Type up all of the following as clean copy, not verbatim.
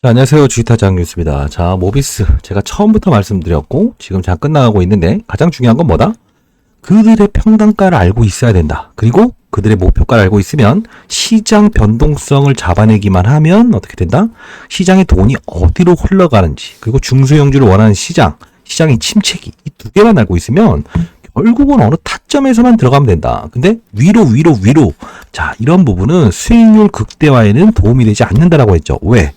자, 안녕하세요. 주식타장 뉴스입니다. 자, 모비스. 제가 처음부터 말씀드렸고, 지금 잘 끝나가고 있는데, 가장 중요한 건 뭐다? 그들의 평단가를 알고 있어야 된다. 그리고 그들의 목표가를 알고 있으면 시장 변동성을 잡아내기만 하면 어떻게 된다? 시장의 돈이 어디로 흘러가는지, 그리고 중소형주를 원하는 시장의 침체기, 이 두 개만 알고 있으면 결국은 어느 타점에서만 들어가면 된다. 근데 위로. 자, 이런 부분은 수익률 극대화에는 도움이 되지 않는다라고 했죠. 왜?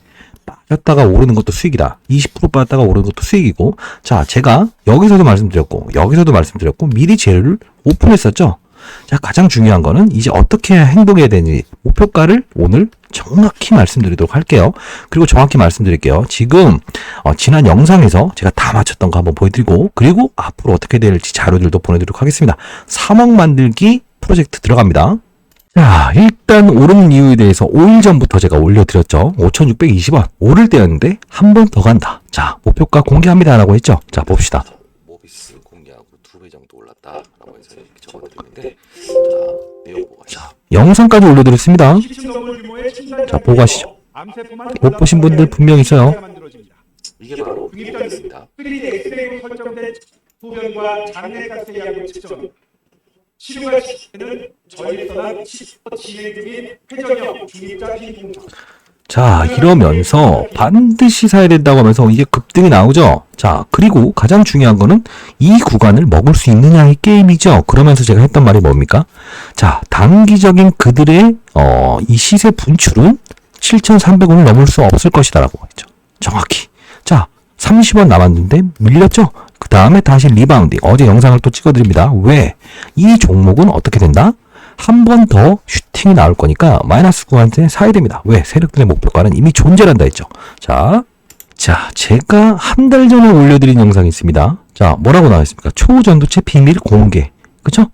빠졌다가 오르는 것도 수익이다. 20% 빠졌다가 오르는 것도 수익이고. 자, 제가 여기서도 말씀드렸고 미리 재료를 오픈했었죠. 자, 가장 중요한 거는 이제 어떻게 행동해야 되는지 목표가를 오늘 정확히 말씀드리도록 할게요. 그리고 정확히 말씀드릴게요. 지금 지난 영상에서 제가 다 맞췄던 거 한번 보여드리고, 그리고 앞으로 어떻게 될지 자료들도 보내드리도록 하겠습니다. 3억 만들기 프로젝트 들어갑니다. 자, 일단 오르는 이유에 대해서 5일 전부터 제가 올려드렸죠. 5,620원 오를 때였는데 한 번 더 간다. 자, 목표가 공개합니다 라고 했죠. 자, 봅시다. 모비스 공개하고 2배 정도 올랐다라고 해서 이렇게 적어드렸는데, 자, 내용보고 가시죠. 영상까지 올려드렸습니다. 자, 보고 가시죠. 못 보신 분들 분명 있어요. 이게 바로 중립자입니다. 3D 엑스레이로 설정된 소변과 장내가스 양을 측정합니다. 7월에는 저희에서는 진행 중인 회전형 중립자 비공정. 자, 이러면서 반드시 사야 된다고 하면서 이게 급등이 나오죠. 자, 그리고 가장 중요한 거는 이 구간을 먹을 수 있느냐의 게임이죠. 그러면서 제가 했던 말이 뭡니까? 자, 단기적인 그들의 이 시세 분출은 7,300원을 넘을 수 없을 것이다라고 했죠. 정확히. 자, 30원 남았는데 밀렸죠. 그 다음에 다시 리바운딩. 어제 영상을 또 찍어드립니다. 왜? 이 종목은 어떻게 된다? 한 번 더 슈팅이 나올 거니까 마이너스 구간에 사야 됩니다. 왜? 세력들의 목표가는 이미 존재한다 했죠. 자, 제가 한 달 전에 올려드린 영상이 있습니다. 자, 뭐라고 나와있습니까? 초전도체 비밀 공개. 그쵸?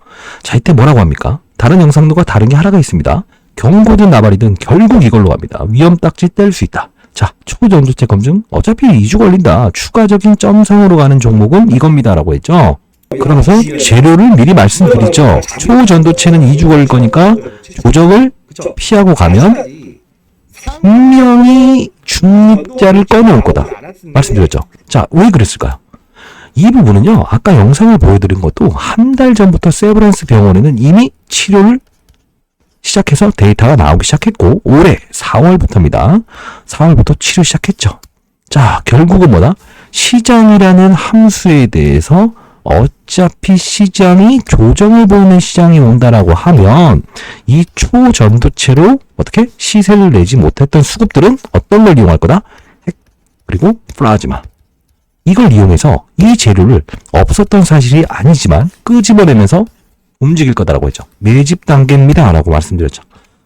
자, 이때 뭐라고 합니까? 다른 영상들과 다른 게 하나가 있습니다. 경고든 나발이든 결국 이걸로 갑니다. 위험 딱지 뗄 수 있다. 자, 초전도체 검증 어차피 2주 걸린다. 추가적인 점성으로 가는 종목은 이겁니다라고 했죠. 그러면서 재료를 미리 말씀드리죠. 초전도체는 2주 걸릴 거니까 조정을 피하고 가면 분명히 중립자를 꺼내올 거다. 말씀드렸죠. 자, 왜 그랬을까요? 이 부분은요, 아까 영상을 보여드린 것도 한 달 전부터 세브란스 병원에는 이미 치료를 시작해서 데이터가 나오기 시작했고, 올해 4월부터입니다. 4월부터 치료 시작했죠. 자, 결국은 뭐다? 시장이라는 함수에 대해서 어차피 시장이 조정을 보이는 시장이 온다라고 하면 이 초전도체로 어떻게 시세를 내지 못했던 수급들은 어떤 걸 이용할 거다? 핵, 그리고 플라즈마. 이걸 이용해서 이 재료를 없었던 사실이 아니지만 끄집어내면서 움직일 거다라고 했죠. 매집 단계입니다 라고 말씀드렸죠.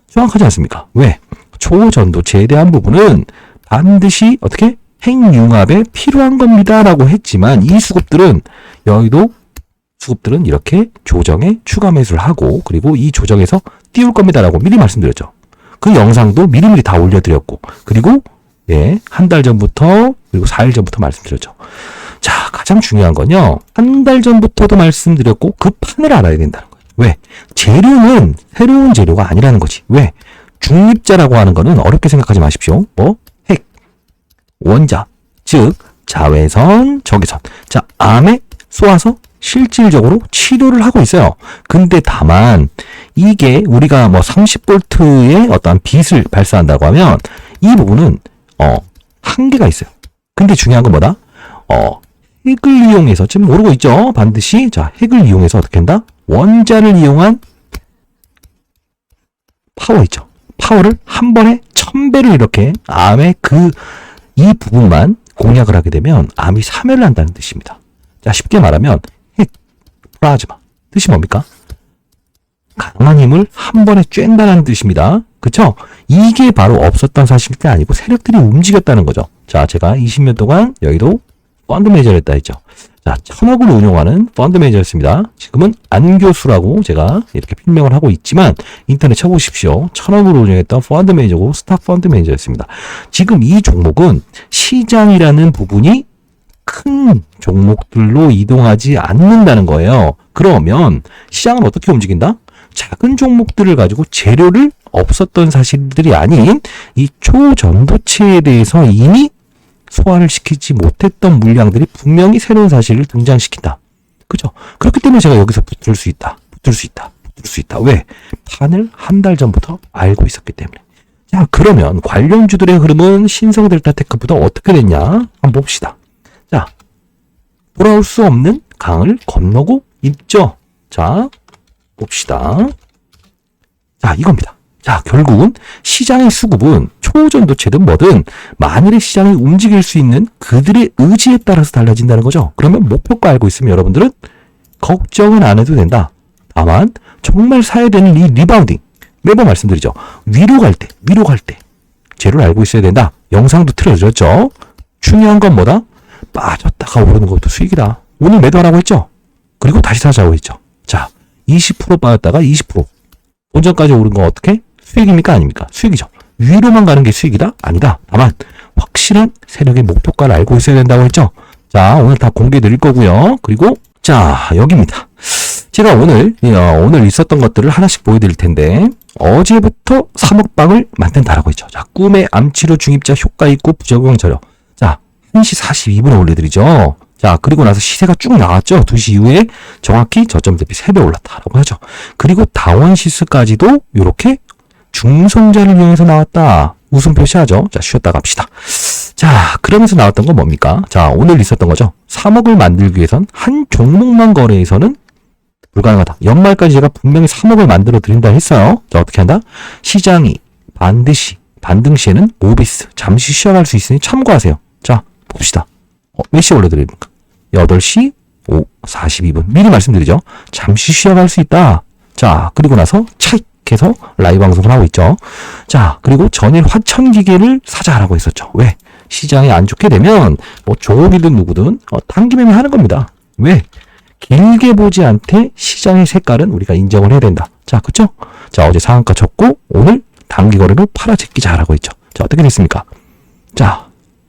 정확하지 않습니까? 왜? 초전도체에 대한 부분은 반드시 어떻게? 핵융합에 필요한 겁니다 라고 했지만 이 수급들은 여의도 수급들은 이렇게 조정에 추가 매수를 하고, 그리고 이 조정에서 띄울 겁니다 라고 미리 말씀드렸죠. 그 영상도 미리미리 다 올려드렸고, 그리고 한 달 전부터, 그리고 4일 전부터 말씀드렸죠. 자, 가장 중요한 건요, 한 달 전부터도 말씀드렸고 그 판을 알아야 된다는 거예요. 왜? 재료는 새로운 재료가 아니라는 거지. 왜? 중립자라고 하는 거는 어렵게 생각하지 마십시오. 핵, 원자, 즉 자외선, 적외선. 자, 암에 쏘아서 실질적으로 치료를 하고 있어요. 근데 다만 이게 우리가 30볼트의 어떠한 빛을 발사한다고 하면 이 부분은 한계가 있어요. 근데 중요한 건 뭐다? 핵을 이용해서, 지금 모르고 있죠? 반드시. 자, 핵을 이용해서 어떻게 한다? 원자를 이용한 파워 있죠? 파워를 한 번에 1000배를 이렇게 암의 이 부분만 공략을 하게 되면 암이 사멸을 한다는 뜻입니다. 자, 쉽게 말하면 핵, 플라즈마. 뜻이 뭡니까? 강한 힘을 한 번에 쬐다는 뜻입니다. 그쵸? 이게 바로 없었던 사실이 아니고 세력들이 움직였다는 거죠. 자, 제가 20년 동안 여의도 펀드 매니저를 했다 했죠. 자, 1000억을 운용하는 펀드 매니저였습니다. 지금은 안 교수라고 제가 이렇게 필명을 하고 있지만 인터넷 쳐보십시오. 1000억을 운용했던 펀드 매니저고 스타 펀드 매니저였습니다. 지금 이 종목은 시장이라는 부분이 큰 종목들로 이동하지 않는다는 거예요. 그러면 시장은 어떻게 움직인다? 작은 종목들을 가지고 재료를 없었던 사실들이 아닌 이 초전도체에 대해서 이미 소화를 시키지 못했던 물량들이 분명히 새로운 사실을 등장시킨다. 그죠? 그렇기 때문에 제가 여기서 붙을 수 있다. 왜? 판을 한 달 전부터 알고 있었기 때문에. 자, 그러면 관련주들의 흐름은 신성델타테크보다 어떻게 됐냐? 한번 봅시다. 자, 돌아올 수 없는 강을 건너고 있죠. 자, 봅시다. 자, 이겁니다. 자, 결국은 시장의 수급은 초전도체든 뭐든 만일의 시장이 움직일 수 있는 그들의 의지에 따라서 달라진다는 거죠. 그러면 목표가 알고 있으면 여러분들은 걱정은 안 해도 된다. 다만 정말 사야 되는 이 리바운딩, 매번 말씀드리죠. 위로 갈 때 재료를 알고 있어야 된다. 영상도 틀어드렸죠. 중요한 건 뭐다? 빠졌다가 오르는 것도 수익이다. 오늘 매도하라고 했죠. 그리고 다시 사자고 했죠. 자, 20% 빠졌다가 20% 본전까지 오른 건 어떻게? 수익입니까? 아닙니까? 수익이죠. 위로만 가는 게 수익이다? 아니다. 다만 확실한 세력의 목표가를 알고 있어야 된다고 했죠. 자, 오늘 다 공개해 드릴 거고요. 그리고 자, 여기입니다. 제가 오늘 있었던 것들을 하나씩 보여드릴 텐데 어제부터 3억 방을 만든다라고 했죠. 자, 꿈의 암치료 중입자 효과 있고 부적용 저렴. 자, 1시 42분에 올려드리죠. 자, 그리고 나서 시세가 쭉 나왔죠. 2시 이후에 정확히 저점 대비 3배 올랐다라고 하죠. 그리고 다원시스까지도 이렇게 중성자를 이용해서 나왔다. 웃음 표시하죠. 자, 쉬었다 갑시다. 자, 그러면서 나왔던 건 뭡니까? 자, 오늘 있었던 거죠. 3억을 만들기 위해선 한 종목만 거래해서는 불가능하다. 연말까지 제가 분명히 3억을 만들어 드린다 했어요. 자, 어떻게 한다? 시장이 반등 시에는 모비스 잠시 쉬어갈 수 있으니 참고하세요. 자, 봅시다. 몇 시에 올려드립니까? 8시 42분. 미리 말씀드리죠. 잠시 쉬어갈 수 있다. 자, 그리고 나서 차익 해서 라이브 방송을 하고 있죠. 자, 그리고 전일 화천기계를 사자라고 했었죠. 왜? 시장이 안 좋게 되면 뭐 조업이든 누구든 단기 매매 하는 겁니다. 왜? 길게 보지 않되 시장의 색깔은 우리가 인정을 해야 된다. 자, 그쵸? 자, 어제 상한가 쳤고 오늘 단기 거래로 팔아제끼자라고 했죠. 자, 어떻게 됐습니까? 자,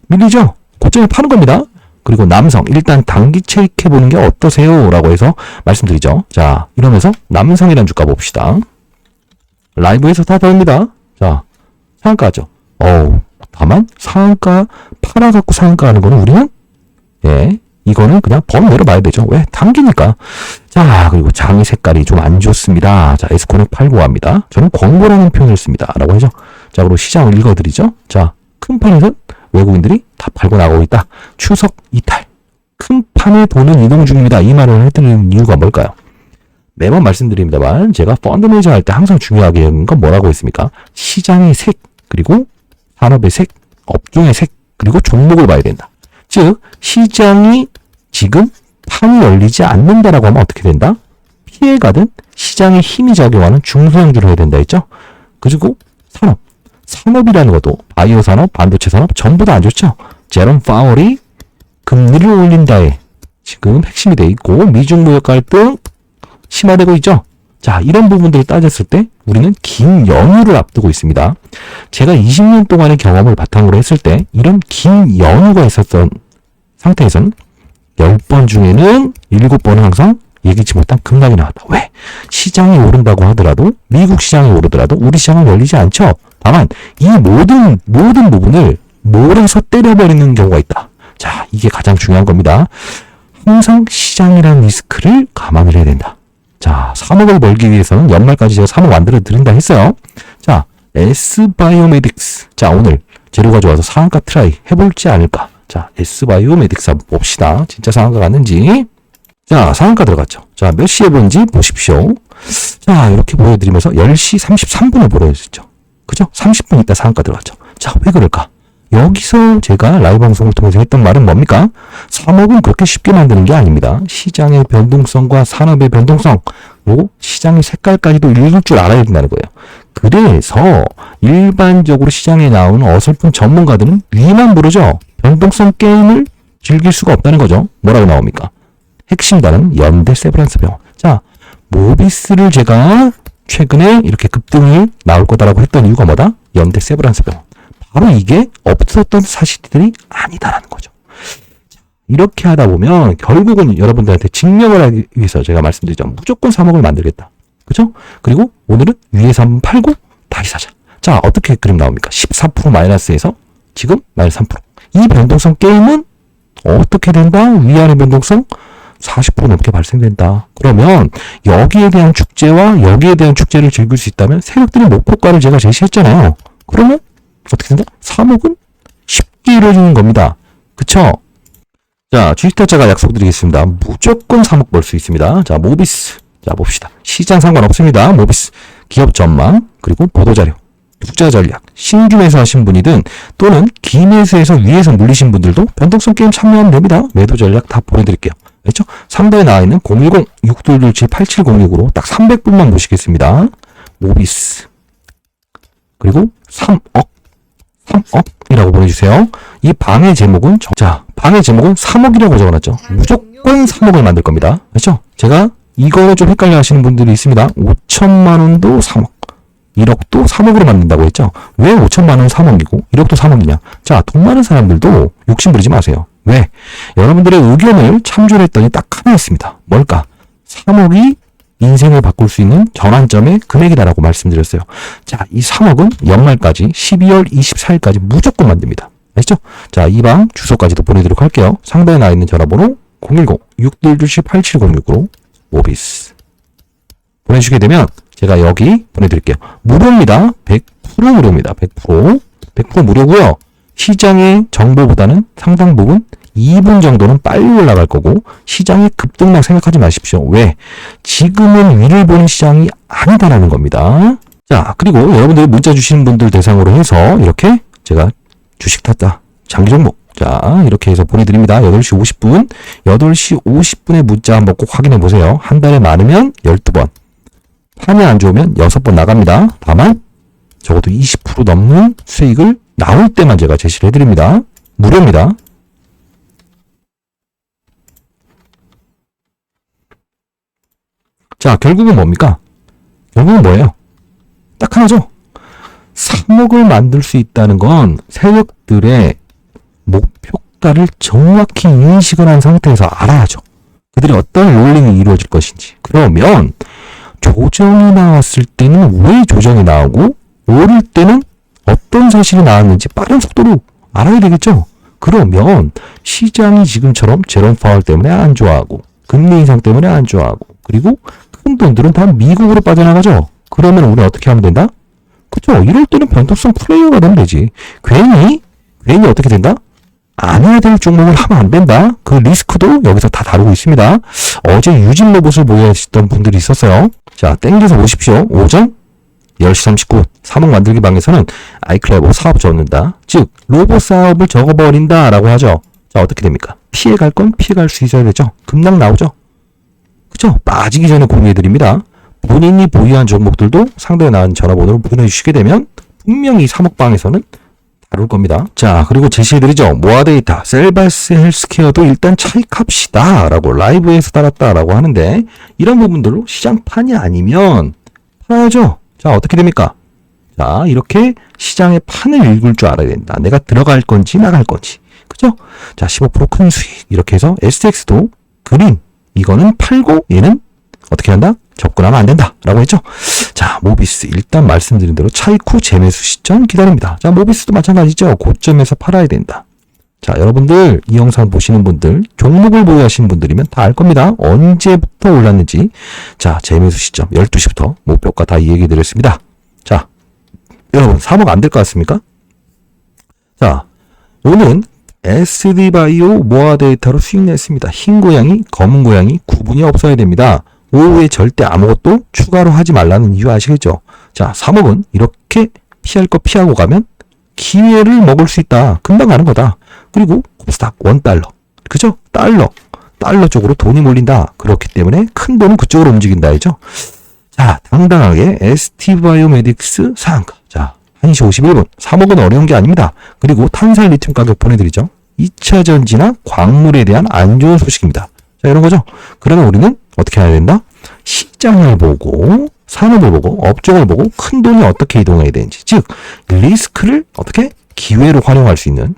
밀리죠? 고점에 파는 겁니다. 그리고 남성, 일단 단기 체크해보는 게 어떠세요? 라고 해서 말씀드리죠. 자, 이러면서 남성이란 주가 봅시다. 라이브에서 다 다릅니다. 자, 상한가죠. 다만 상한가 팔아갖고 상한가 하는 거는 우리는 이거는 그냥 범위 내려봐야 되죠. 왜? 단기니까. 자, 그리고 장이 색깔이 좀 안 좋습니다. 자, 에스코는 팔고 합니다. 저는 광고라는 표현을 씁니다. 라고 하죠. 자, 그리고 시장을 읽어드리죠. 자, 큰 판에선 외국인들이 다 팔고 나가고 있다. 추석 이탈. 큰 판에 돈은 이동 중입니다. 이 말을 해드리는 이유가 뭘까요? 매번 말씀드립니다만 제가 펀드 매니저 할 때 항상 중요하게 하는 건 뭐라고 했습니까? 시장의 색, 그리고 산업의 색, 업종의 색, 그리고 종목을 봐야 된다. 즉 시장이 지금 판이 열리지 않는다라고 하면 어떻게 된다? 피해가든 시장에 힘이 작용하는 중소형주를 해야 된다 했죠? 그리고 산업이라는 것도 바이오 산업, 반도체 산업 전부 다 안 좋죠? 제롬 파월이 금리를 올린다에 지금 핵심이 돼 있고 미중 무역 갈등 심화되고 있죠. 자, 이런 부분들을 따졌을 때 우리는 긴 연휴를 앞두고 있습니다. 제가 20년 동안의 경험을 바탕으로 했을 때 이런 긴 연휴가 있었던 상태에서는 10번 중에는 7번은 항상 예기치 못한 급락이 나왔다. 왜? 시장이 오른다고 하더라도 미국 시장이 오르더라도 우리 시장은 열리지 않죠. 다만 이 모든 부분을 몰아서 때려버리는 경우가 있다. 자, 이게 가장 중요한 겁니다. 항상 시장이라는 리스크를 감안을 해야 된다. 자, 3억을 벌기 위해서는 연말까지 제가 3억 만들어 드린다 했어요. 자, S바이오메딕스. 자, 오늘 재료가 좋아서 상한가 트라이 해볼지 않을까. 자, S바이오메딕스 한번 봅시다. 진짜 상한가 갔는지. 자, 상한가 들어갔죠. 자, 몇 시에 본지 보십시오. 자, 이렇게 보여드리면서 10시 33분에 보여줬죠. 그죠? 30분 있다 상한가 들어갔죠. 자, 왜 그럴까? 여기서 제가 라이브 방송을 통해서 했던 말은 뭡니까? 3억은 그렇게 쉽게 만드는 게 아닙니다. 시장의 변동성과 산업의 변동성, 그리고 시장의 색깔까지도 읽을 줄 알아야 된다는 거예요. 그래서 일반적으로 시장에 나오는 어설픈 전문가들은 위만 모르죠. 변동성 게임을 즐길 수가 없다는 거죠. 뭐라고 나옵니까? 핵심 단어는 연대 세브란스 병원. 자, 모비스를 제가 최근에 이렇게 급등이 나올 거다라고 했던 이유가 뭐다? 연대 세브란스 병원. 바로 이게 없었던 사실들이 아니다라는 거죠. 이렇게 하다 보면 결국은 여러분들한테 증명을 하기 위해서 제가 말씀드리죠. 무조건 3억을 만들겠다. 그죠? 그리고 오늘은 위에서 한번 팔고 다시 사자. 자, 어떻게 그림 나옵니까? 14% 마이너스에서 지금 마이너스 3%. 이 변동성 게임은 어떻게 된다? 위아래 변동성 40% 넘게 발생된다. 그러면 여기에 대한 축제와 여기에 대한 축제를 즐길 수 있다면 세력들의 목표가를 제가 제시했잖아요. 그러면 어떻게 된다? 3억은 쉽게 이루어지는 겁니다. 그쵸? 자, 주식타짜가 약속드리겠습니다. 무조건 3억 벌 수 있습니다. 자, 모비스. 자, 봅시다. 시장 상관없습니다. 모비스. 기업 전망, 그리고 보도자료, 투자 전략, 신규 매수하신 분이든 또는 기매수에서 위에서 물리신 분들도 변동성 게임 참여하면 됩니다. 매도 전략 다 보내드릴게요. 알죠? 상단에 나와 있는 010-6227-8706으로 딱 300분만 모시겠습니다. 모비스. 그리고 3억이라고 보내주세요. 이 방의 제목은, 방의 제목은 3억이라고 적어놨죠. 무조건 3억을 만들 겁니다. 그렇죠? 제가 이거 좀 헷갈려 하시는 분들이 있습니다. 5천만 원도 3억. 1억도 3억으로 만든다고 했죠? 왜 5천만 원 3억이고 1억도 3억이냐? 자, 돈 많은 사람들도 욕심 부리지 마세요. 왜? 여러분들의 의견을 참조를 했더니 딱 하나 있습니다. 뭘까? 3억이 인생을 바꿀 수 있는 전환점의 금액이다라고 말씀드렸어요. 자, 이 3억은 연말까지 12월 24일까지 무조건 만듭니다. 아시죠? 자, 이 방 주소까지도 보내드리도록 할게요. 상단에 나와 있는 전화번호 010-6227-8706으로 모비스 보내주시게 되면 제가 여기 보내드릴게요. 무료입니다. 100% 무료입니다. 100% 무료고요. 시장의 정보보다는 상당 부분 2분 정도는 빨리 올라갈 거고 시장의 급등락 생각하지 마십시오. 왜? 지금은 위를 보는 시장이 아니다라는 겁니다. 자, 그리고 여러분들이 문자 주시는 분들 대상으로 해서 이렇게 제가 주식 탔다 장기 종목 자 이렇게 해서 보내드립니다. 8시 50분 8시 50분에 문자 한번 꼭 확인해 보세요. 한 달에 많으면 12번 판이 안 좋으면 6번 나갑니다. 다만 적어도 20% 넘는 수익을 나올 때만 제가 제시를 해드립니다. 무료입니다. 자, 결국은 뭡니까? 결국은 뭐예요? 딱 하나죠. 3억을 만들 수 있다는 건 세력들의 목표가를 정확히 인식을 한 상태에서 알아야죠. 그들이 어떤 롤링이 이루어질 것인지. 그러면 조정이 나왔을 때는 왜 조정이 나오고 오를 때는 어떤 사실이 나왔는지 빠른 속도로 알아야 되겠죠. 그러면 시장이 지금처럼 제롬 파월 때문에 안 좋아하고 금리 인상 때문에 안 좋아하고 그리고 큰 돈들은 다 미국으로 빠져나가죠. 그러면 우리는 어떻게 하면 된다? 그쵸? 이럴 때는 변동성 플레이어가 되면 되지. 괜히 어떻게 된다? 안 해야 될 종목을 하면 안 된다. 그 리스크도 여기서 다 다루고 있습니다. 어제 유진 로봇을 보유하시던 분들이 있었어요. 자, 땡겨서 보십시오. 오전 10시 39분 3억 만들기 방에서는 아이클레버 사업 적는다. 즉 로봇 사업을 적어버린다 라고 하죠. 자, 어떻게 됩니까? 피해갈 건 피해갈 수 있어야 되죠. 급락 나오죠. 그쵸? 빠지기 전에 공유해드립니다. 본인이 보유한 종목들도 상대에 나온 전화번호로 보내주시게 되면 분명히 3억 방에서는 다룰 겁니다. 자, 그리고 제시해드리죠. 모아데이터, 셀바스 헬스케어도 일단 차익합시다 라고 라이브에서 달았다 라고 하는데 이런 부분들로 시장판이 아니면 팔아야죠. 자, 어떻게 됩니까? 자, 이렇게 시장의 판을 읽을 줄 알아야 된다. 내가 들어갈 건지 나갈 건지. 그죠? 자, 15% 큰 수익. 이렇게 해서 STX도 그린. 이거는 팔고 얘는 어떻게 한다? 접근하면 안 된다. 라고 했죠? 자, 모비스. 일단 말씀드린 대로 차익 후 재매수 시점 기다립니다. 자, 모비스도 마찬가지죠. 고점에서 팔아야 된다. 자, 여러분들 이 영상 보시는 분들 종목을 보유하시는 분들이면 다 알 겁니다. 언제부터 올랐는지. 자, 재매수 시점 12시부터 목표가 다 얘기 드렸습니다. 자, 여러분 3억 안 될 것 같습니까? 자, 오늘은 SD바이오 모아 데이터로 수익 냈습니다. 흰 고양이, 검은 고양이 구분이 없어야 됩니다. 오후에 절대 아무것도 추가로 하지 말라는 이유 아시겠죠? 자, 3억은 이렇게 피할 거 피하고 가면 기회를 먹을 수 있다. 금방 가는 거다. 그리고 코스닥 $1. 그죠? 달러 쪽으로 돈이 몰린다. 그렇기 때문에 큰 돈은 그쪽으로 움직인다. 알죠? 자, 당당하게 ST바이오메딕스 상한가. 자, 1시 51분. 3억은 어려운 게 아닙니다. 그리고 탄산 리튬 가격 보내드리죠. 2차 전지나 광물에 대한 안 좋은 소식입니다. 자, 이런 거죠. 그러면 우리는 어떻게 해야 된다? 시장을 보고, 산업을 보고, 업종을 보고, 큰 돈이 어떻게 이동해야 되는지. 즉, 리스크를 어떻게 기회로 활용할 수 있는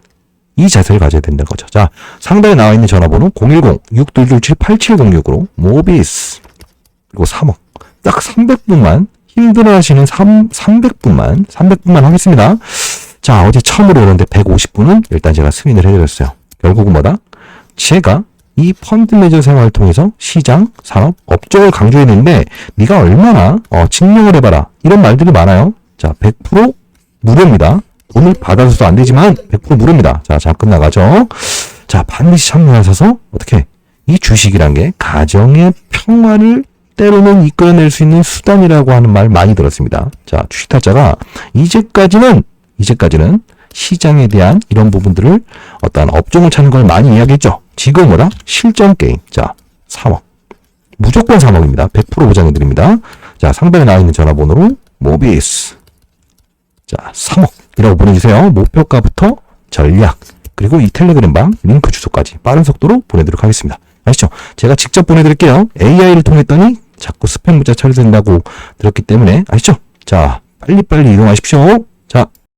이 자세를 가져야 된다는 거죠. 자, 상단에 나와 있는 전화번호 010-6227-8706으로 모비스 그리고 3억 딱 300분만, 힘들어 하시는 300분만 하겠습니다. 자, 어제 처음으로 오는데 150분은 일단 제가 승인을 해드렸어요. 결국은 뭐다? 제가 이 펀드 매니저 생활을 통해서 시장, 산업, 업종을 강조했는데 네가 얼마나 증명을 해봐라. 이런 말들이 많아요. 자, 100% 무료입니다. 돈을 받아서도 안 되지만 100% 무료입니다. 자, 잠깐 나가죠. 자, 반드시 참여하셔서 어떻게 이 주식이란 게 가정의 평화를 때로는 이끌어낼 수 있는 수단이라고 하는 말 많이 들었습니다. 자, 주식타짜가 이제까지는 시장에 대한 이런 부분들을 어떠한 업종을 찾는 걸 많이 이야기했죠. 지금 뭐다? 실전 게임. 자, 3억. 무조건 3억입니다. 100% 보장해드립니다. 자, 상단에 나와 있는 전화번호로 모비스. 자, 3억이라고 보내주세요. 목표가부터 전략. 그리고 이 텔레그램방 링크 주소까지 빠른 속도로 보내도록 하겠습니다. 아시죠? 제가 직접 보내드릴게요. AI를 통했더니 자꾸 스팸 문자 처리된다고 들었기 때문에 아시죠? 자, 빨리빨리 이동하십시오.